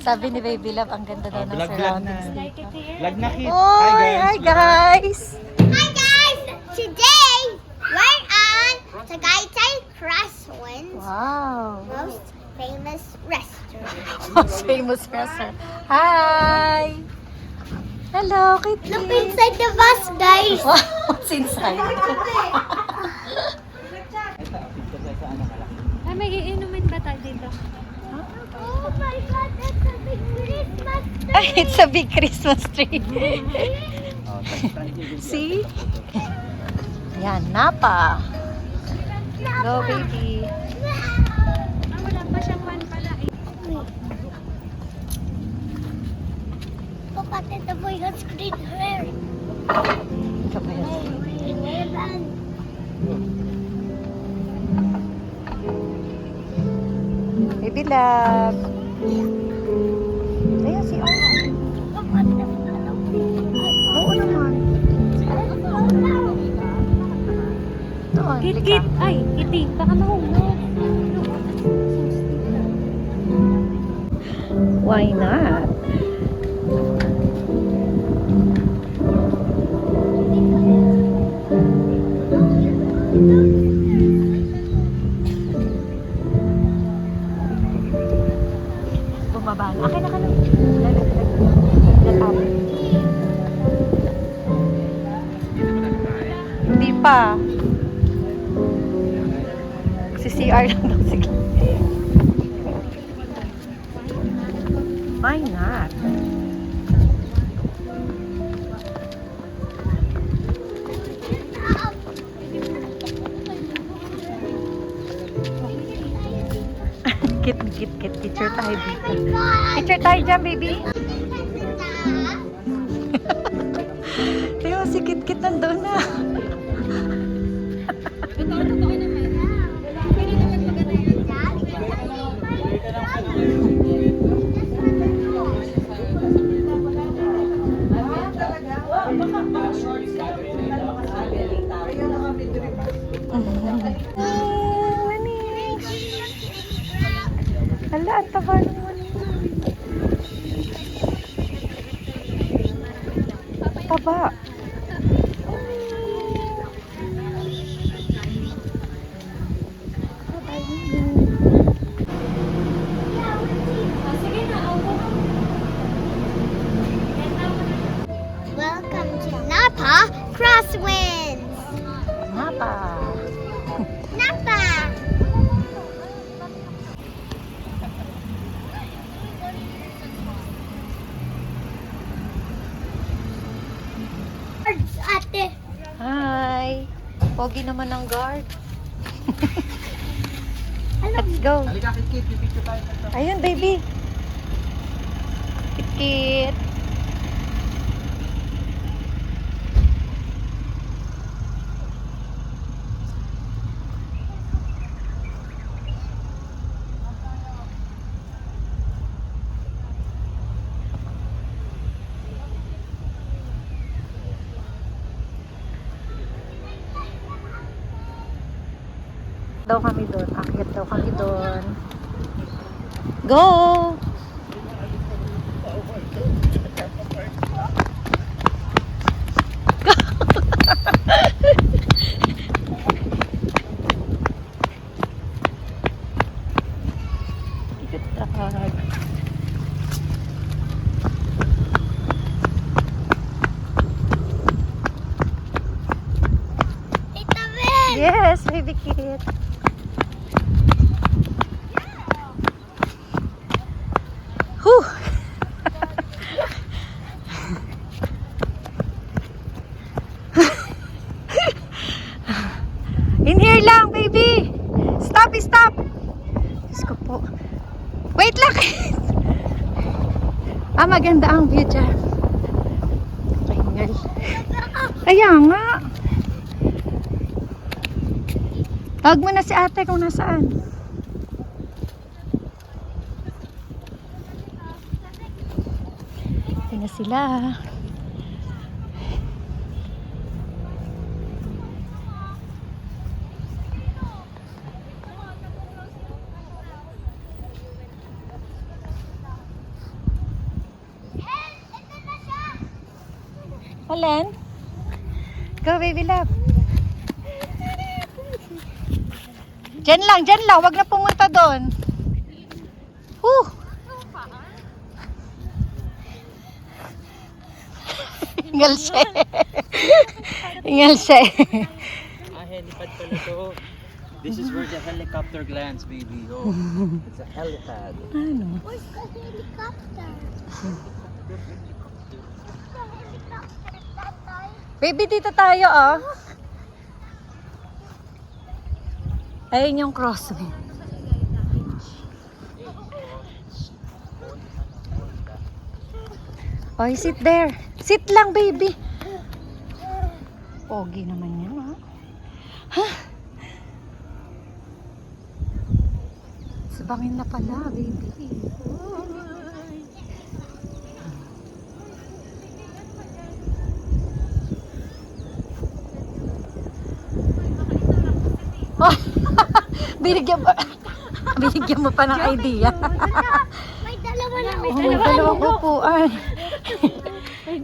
Sabi ni Baby Love, ang ganda daw ng surroundings dito. Vlog na kid. Oy, hi guys! Hi guys! Today, we're on Tagaytay Crosswinds Wow! most famous restaurant. Most famous restaurant. Hi! Hello, Kitty! Look inside the bus, guys! Wow, what's inside? Ay, may iinumin ba tayo dito? Oh my God, that's a big Christmas tree! Ay, it's a big Christmas tree. See? Yan, Napa. Go, baby. Ah, wala pa siyang man pala. Look at it, the boy has green hair. Baby Love. Ayan, si Arna. Oo naman. Doon, Kit-kit! Ay, iti. Baka mahulog. Why not? Bumaba na. Akin na ka lang. Hindi pa. Si CR lang daw. Sige. Why not? Kit. Picture tayo dito. Picture tayo dyan, baby. Tiyo, si Kit nandun na. Hala, ang taba naman. Taba. Welcome to Napa Crosswinds! Napa. Napa! Ate! Hi. Pogi naman ang guard. Let's go. Halika kid, pipicture tayo. Ayun, baby. Kit. Daw kami doon. Akyat daw kami doon. Go! Ikot-tag. Tita Vin! Yes, baby Kit. Whew! In here lang, baby! Stop! Diyos ko po. Wait lang! Maganda ang view dyan. Pahingal. Kaya nga. Tawag mo na si ate kung nasaan. Ito na sila. Alin? Go, baby love. Diyan lang. Wag na pumunta doon. Whew. Ingal siya. Ingal siya. Helipad pala to. This is where the helicopter lands, baby. Oh, it's a helipad. Ano? Where's the helicopter? The helicopter is that time. Baby, dito tayo, oh. Ayun yung crossway. Oy, sit there. Sit lang, baby. Pogi naman yan, oh. Huh? Sabangin na pala, baby. Oh, binigyan mo pa ng idea. May dalawa na Oh, may dalawang upuan.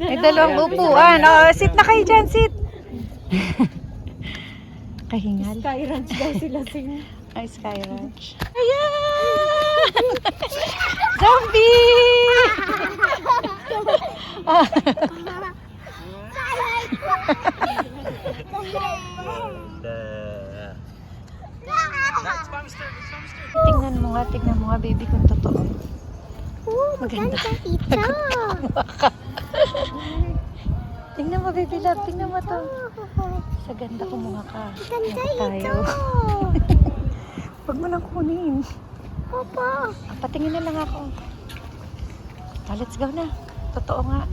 May dalawang upuan. Oh, sit na kayo dyan, sit. Kahingal. Sky Ranch daw sila sing. Ay, Sky Ranch. Ayan! Zombie! Tingnan mo nga, baby, kung totoo. Maganda. Ito. Tingnan mo, baby love. Tingnan mo to. Sa ganda ko mga ka. Ganda Tayo. ito. Huwag mo nang kunin. Papa. Patingin na lang ako. Let's go na. Totoo nga.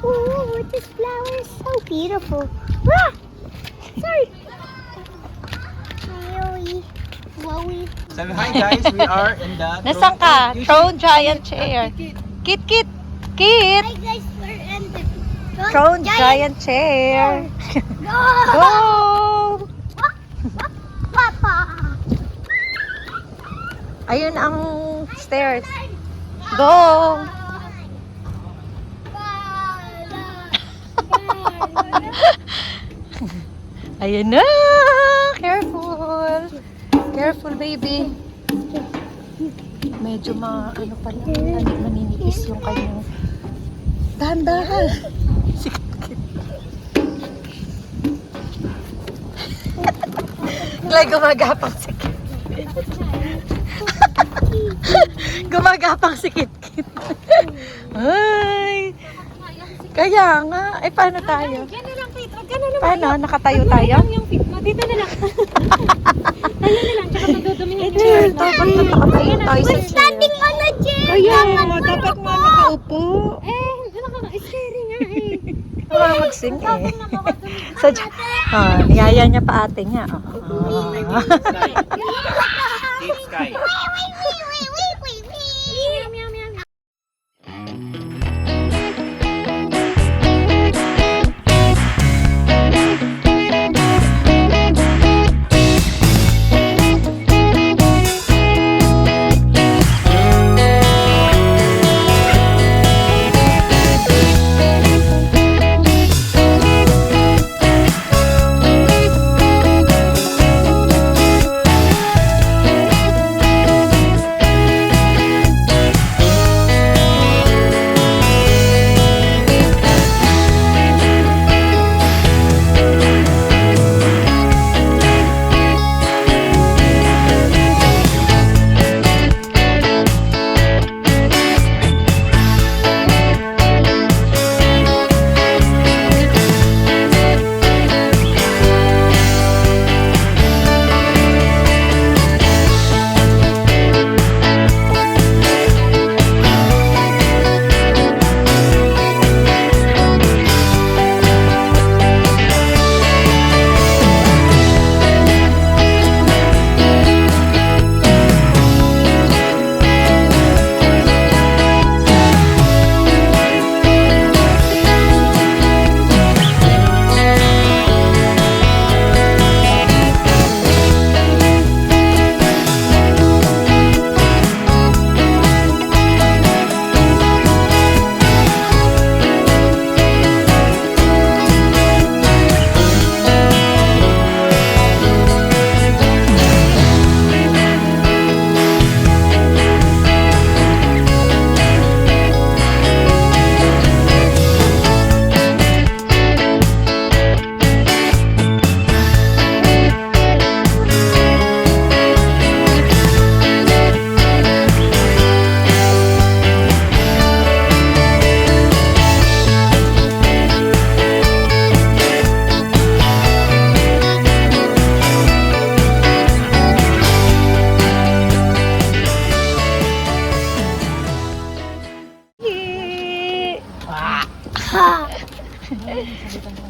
Oh, this flower is so beautiful. Ah! Sorry. Wowie. Wowie. So hi guys, we are in the Nasaan ka? Throne Giant Chair. Kit, Kit! Kit! Hi guys, we're in the Throne Giant Chair. Go! Go! Papa. Ayun ang stairs. Go! Ayun na! Careful! Careful, baby. Medyo ano pala, maninipis yung kanyang dahan-dahan. Like gumagapang si Kit. Gumagapang si Kit-Kit. Ay! Kaya nga. Eh, paano tayo? Yan na lang, Kate. Huwag ka na lang. Paano? Nakatayo tayo? Yung feet mo. Dito na lang. Tayo na lang. Tsaka madudumin yung chair mo. Dapat na nakatayo tayo sa chair. Standing on the chair. Ayan, dapat nga nakaupo. Scary nga eh. Wala mag-sing eh. So, niyaya niya pa ate niya. Deep sky. Meow, meow, meow, meow.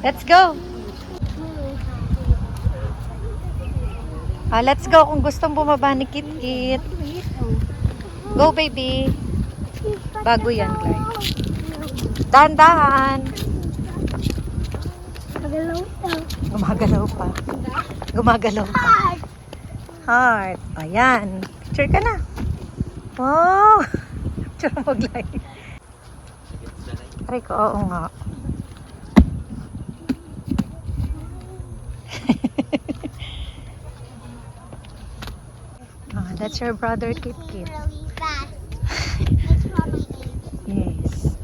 Let's go. Let's go kung gustong bumaba ni Kit Kit. Go, baby. Bago yan, Clay. Dahan-dahan. Magalaw to. Gumagalaw pa. Gumagalaw pa. Heart. Ayan. Picture ka na. Wow. Picture mo, Clay. Aray ko, oo nga. That's your brother Kit Kit. Really fast. It's probably Yes.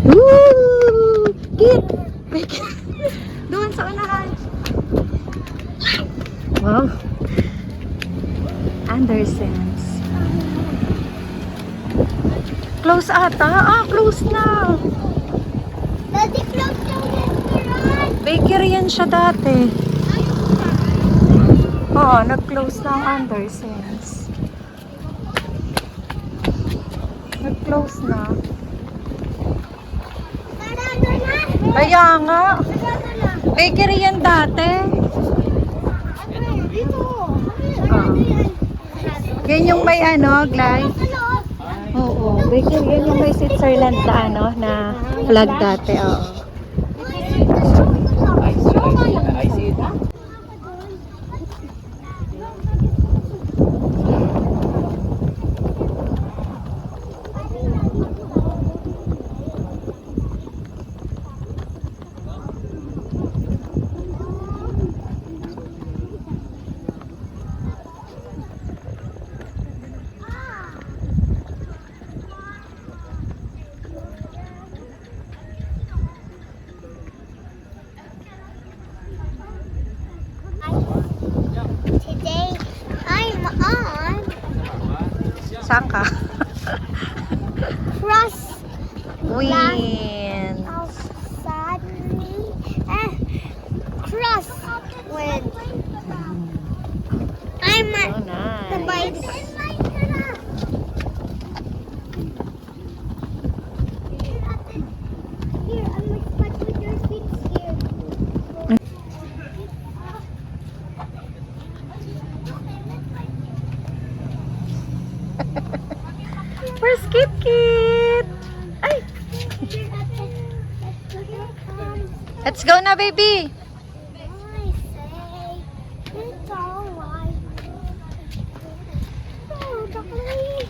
Woo! Kit! Doon sa unahan. Wow. Andersons. Close ata. Close na. Daddy, close the restaurant. Bakery yan siya dati. Oo, nag-close na ang Andersons. Nag-close na. Sarado na. Kaya nga. Sarado na. Bakery yan dati. Dito. Ah. Yan yung may ano, Glay. Oo, bakery. Yan yung may Switzerland na ano, na flag dati. Oo. I see it. Today, I'm on Saan ka? cross Wind. suddenly cross wind. I'm Oh, at the nice. bike. Here, I'm like touch with your feet here. Where's Kit Kit? Ay! Let's go na, baby! It's alright. Oh, darling.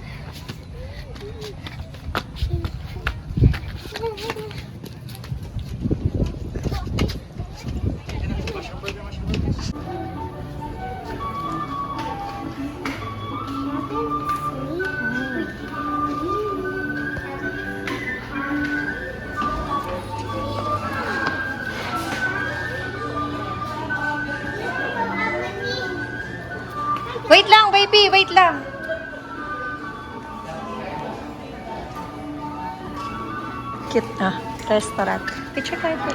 Wait lang, baby! Wait lang! Cute na. Restaurant. Picture tayo po.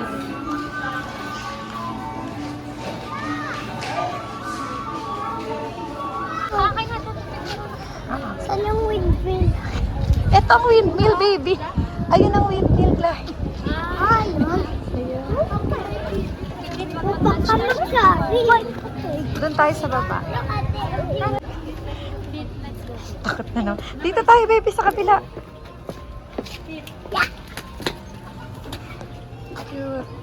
Saan yung windmill? Ito ang windmill, baby. Ayun ang windmill, Glay. Ayun. Baka magsari. Doon tayo sa baba. Takot na, no? Dito tayo, baby, sa kabila. Cute.